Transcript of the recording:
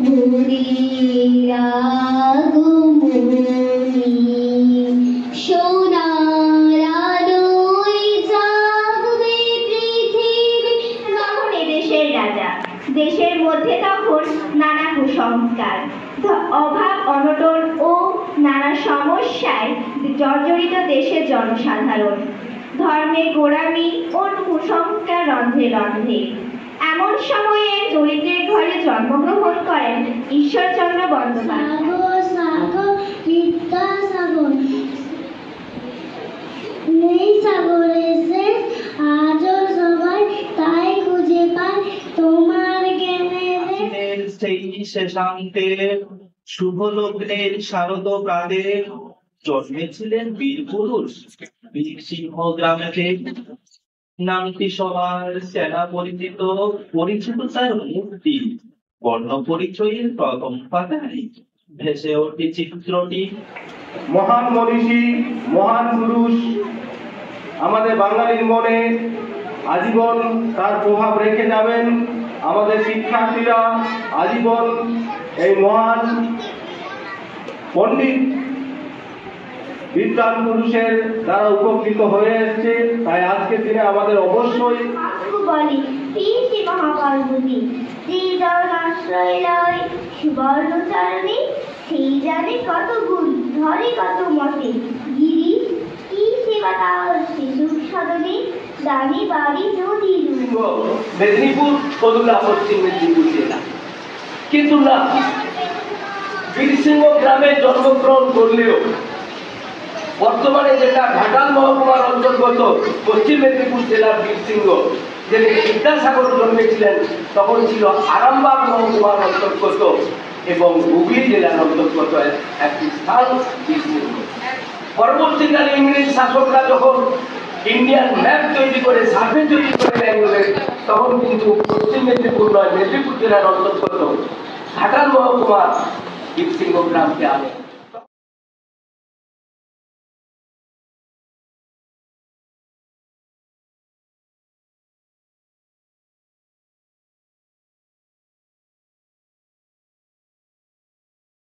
ভোরের আগমনী সোনার আলোয় জাগবে পৃথিবী। তখন এদেশের রাজা, দেশের মধ্যে তখন নানা কুসংস্কার, অভাব অনটন ও নানা সমস্যায় জর্জরিত দেশের জনসাধারণ, ধর্মে গোড়ামি ও কুসংস্কার রন্ধ্রে রন্ধ্রে। এমন সময়ে দরিদ্রের ঘরে জন্মগ্রহণ করেন ঈশ্বরচন্দ্র বন্দ্যোপাধ্যায়। নেই সাগরের শেষ, আজও সবাই তাই খুঁজে পায় তোমার জ্ঞানের সেই শেষান্তে শুভ লগ্নের শারদ প্রাতে জন্মেছিলেন বীর পুরুষ বীরসিংহ গ্রামেতে। নামটি সবার সেনা পরিচিত, পরিচিত তার মূর্তি, বর্ণ পরিচয়ের প্রথম পাতায় ভেসে ওঠে চিত্রটি। মহান মনীষী, মহান পুরুষ আমাদের বাঙালির মনে আজীবন তার প্রভাব রেখে যাবেন। আমাদের শিক্ষার্থীরা আজীবন এই মহান পণ্ডিত বিদ্বান পুরুষের দ্বারা উপকৃত হয়ে এসছে। তাই আজকের দিনে আমাদের অবশ্যই বলি পিসি মহাপার্বতী শ্রীধর আশ্রয় লয় সুবর্ণ চারণী, সেই জানে কত গুণ ধরে কত মতে গিরি কি সেবা তার শিশুর সদনে দানি বাড়ি নদী। মেদিনীপুর কলুলা পশ্চিম মেদিনীপুর জেলা, কিন্তু না বীরসিংহ গ্রামে জন্মগ্রহণ করলেও বর্তমানে যেটা ঘাটাল মহকুমার অন্তর্গত পশ্চিম মেদিনীপুর জেলার বীরসিংহ, যেখানে বিদ্যাসাগর জন্মেছিলেন তখন ছিল আরামবাগ মহকুমার অন্তর্গত এবং হুগলি জেলার অন্তর্গত একটি স্থান বীরসিংহ। পরবর্তীকালে ইংরেজ শাসকরা যখন ইন্ডিয়ান ম্যাপ তৈরি করে সার্ভে তৈরি করে বেঙ্গলের, তখন কিন্তু পশ্চিম মেদিনীপুর নয় মেদিনীপুর জেলার অন্তর্গত ঘাটাল মহকুমার বীরসিংহ গ্রামকে আনে।